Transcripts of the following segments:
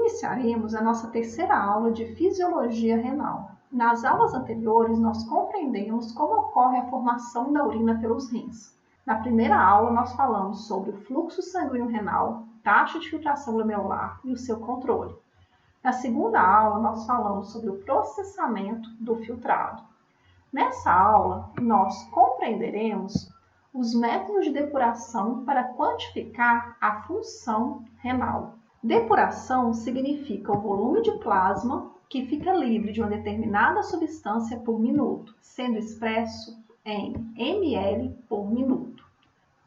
Iniciaremos a nossa terceira aula de Fisiologia Renal. Nas aulas anteriores, nós compreendemos como ocorre a formação da urina pelos rins. Na primeira aula, nós falamos sobre o fluxo sanguíneo renal, taxa de filtração glomerular e o seu controle. Na segunda aula, nós falamos sobre o processamento do filtrado. Nessa aula, nós compreenderemos os métodos de depuração para quantificar a função renal. Depuração significa o volume de plasma que fica livre de uma determinada substância por minuto, sendo expresso em ml por minuto.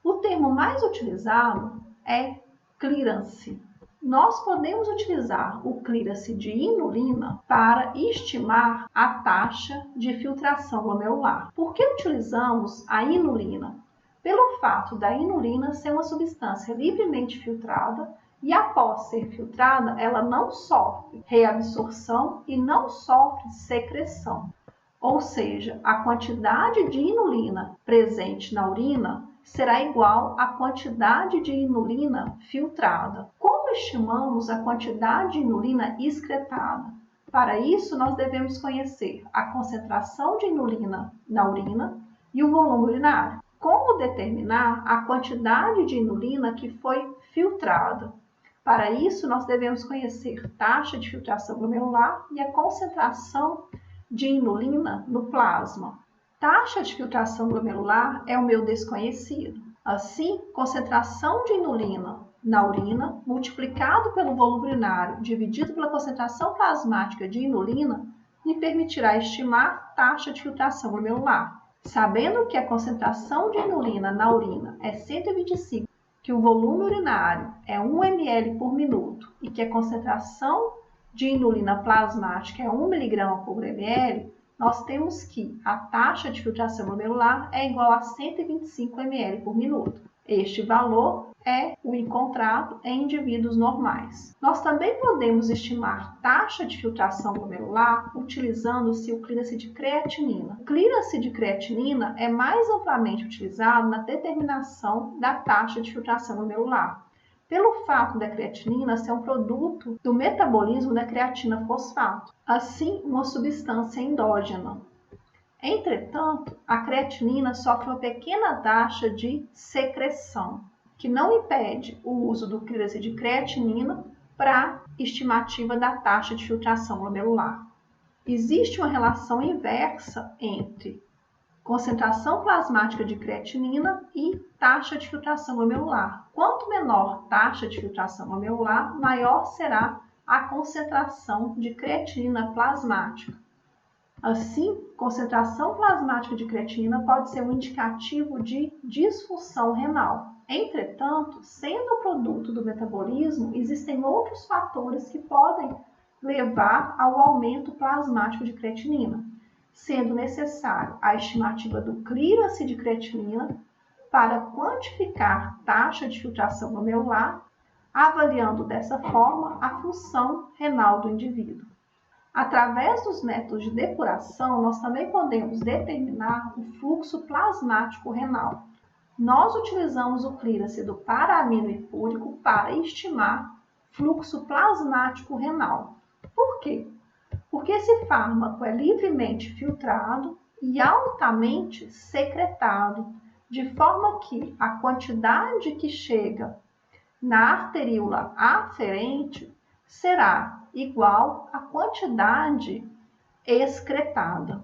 O termo mais utilizado é clearance. Nós podemos utilizar o clearance de inulina para estimar a taxa de filtração glomerular. Por que utilizamos a inulina? Pelo fato da inulina ser uma substância livremente filtrada e após ser filtrada, ela não sofre reabsorção e não sofre secreção. Ou seja, a quantidade de inulina presente na urina será igual à quantidade de inulina filtrada. Como estimamos a quantidade de inulina excretada? Para isso, nós devemos conhecer a concentração de inulina na urina e o volume urinário. Como determinar a quantidade de inulina que foi filtrada? Para isso, nós devemos conhecer taxa de filtração glomerular e a concentração de inulina no plasma. Taxa de filtração glomerular é o meu desconhecido. Assim, concentração de inulina na urina multiplicado pelo volume urinário dividido pela concentração plasmática de inulina me permitirá estimar taxa de filtração glomerular. Sabendo que a concentração de inulina na urina é 125, que o volume urinário é 1 ml por minuto e que a concentração de inulina plasmática é 1 mg por ml, nós temos que a taxa de filtração glomerular é igual a 125 ml por minuto. Este valor é o encontrado em indivíduos normais. Nós também podemos estimar taxa de filtração glomerular utilizando-se o clearance de creatinina. O clearance de creatinina é mais amplamente utilizado na determinação da taxa de filtração glomerular, pelo fato da creatinina ser um produto do metabolismo da creatina fosfato, assim uma substância endógena. Entretanto, a creatinina sofre uma pequena taxa de secreção, que não impede o uso do clearance de creatinina para estimativa da taxa de filtração glomerular. Existe uma relação inversa entre concentração plasmática de creatinina e taxa de filtração glomerular. Quanto menor taxa de filtração glomerular, maior será a concentração de creatinina plasmática. Assim, concentração plasmática de creatinina pode ser um indicativo de disfunção renal. Entretanto, sendo produto do metabolismo, existem outros fatores que podem levar ao aumento plasmático de creatinina, sendo necessário a estimativa do clearance de creatinina para quantificar taxa de filtração glomerular, avaliando dessa forma a função renal do indivíduo. Através dos métodos de depuração, nós também podemos determinar o fluxo plasmático renal. Nós utilizamos o clearance do para-aminoipúrico para estimar fluxo plasmático renal. Por quê? Porque esse fármaco é livremente filtrado e altamente secretado, de forma que a quantidade que chega na arteríola aferente será igual à quantidade excretada.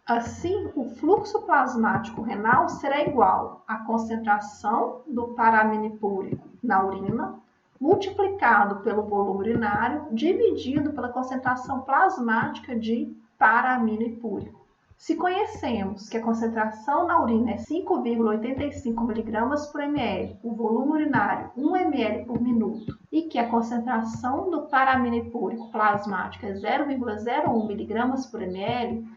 Assim, o fluxo plasmático renal será igual à concentração do para-aminoipúrico na urina, multiplicado pelo volume urinário, dividido pela concentração plasmática de para-aminoipúrico. Se conhecemos que a concentração na urina é 5,85 mg por ml, o volume urinário 1 ml por minuto, e que a concentração do para-aminoipúrico plasmática é 0,01 mg por ml,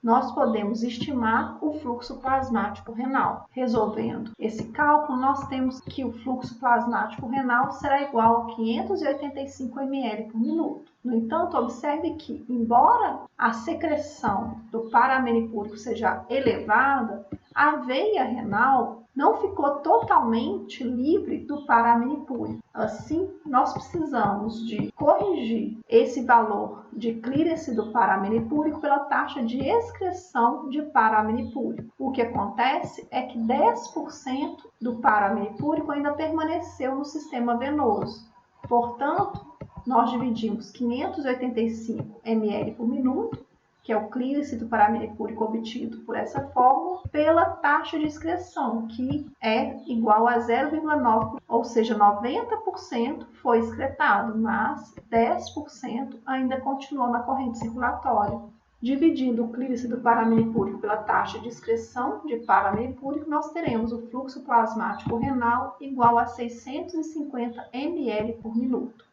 nós podemos estimar o fluxo plasmático renal. Resolvendo esse cálculo, nós temos que o fluxo plasmático renal será igual a 585 ml por minuto. No entanto, observe que, embora a secreção do para-aminoipúrico seja elevada, a veia renal não ficou totalmente livre do paraaminipúrico. Assim, nós precisamos de corrigir esse valor de clearance do paraaminipúrico pela taxa de excreção de paraaminipúrico. O que acontece é que 10% do paraaminipúrico ainda permaneceu no sistema venoso. Portanto, nós dividimos 585 ml por minuto, que é o clearance do paraaminipúrico obtido por essa fórmula, pela taxa de excreção, que é igual a 0,9, ou seja, 90% foi excretado, mas 10% ainda continuou na corrente circulatória. Dividindo o clearance do paraaminipúrico pela taxa de excreção de paraaminipúrico, nós teremos o fluxo plasmático renal igual a 650 ml por minuto.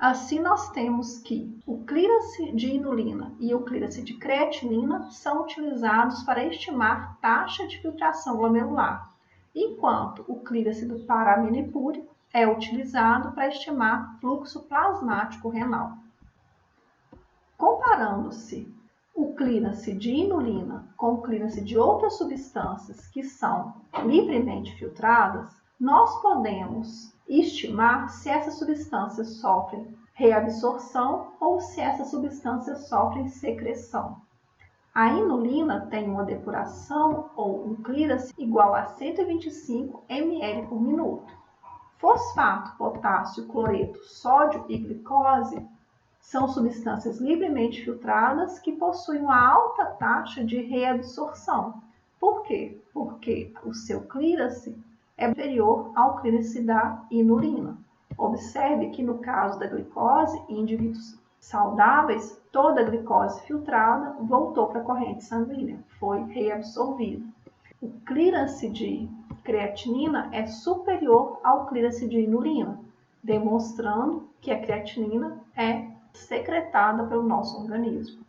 Assim, nós temos que o clearance de inulina e o clearance de creatinina são utilizados para estimar taxa de filtração glomerular, enquanto o clearance do paraaminipúrico é utilizado para estimar fluxo plasmático renal. Comparando-se o clearance de inulina com o clearance de outras substâncias que são livremente filtradas, nós podemos estimar se essas substâncias sofrem reabsorção ou se essas substâncias sofrem secreção. A inulina tem uma depuração ou um clearance igual a 125 ml por minuto. Fosfato, potássio, cloreto, sódio e glicose são substâncias livremente filtradas que possuem uma alta taxa de reabsorção. Por quê? Porque o seu clearance é inferior ao clearance da inulina. Observe que no caso da glicose, em indivíduos saudáveis, toda a glicose filtrada voltou para a corrente sanguínea, foi reabsorvida. O clearance de creatinina é superior ao clearance de inulina, demonstrando que a creatinina é secretada pelo nosso organismo.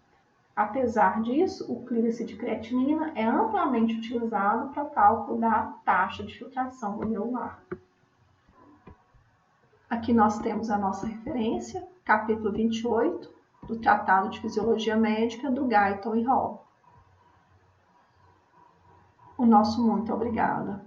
Apesar disso, o clearance de creatinina é amplamente utilizado para cálculo da taxa de filtração glomerular. Aqui nós temos a nossa referência, capítulo 28, do Tratado de Fisiologia Médica do Guyton e Hall. O nosso muito obrigada.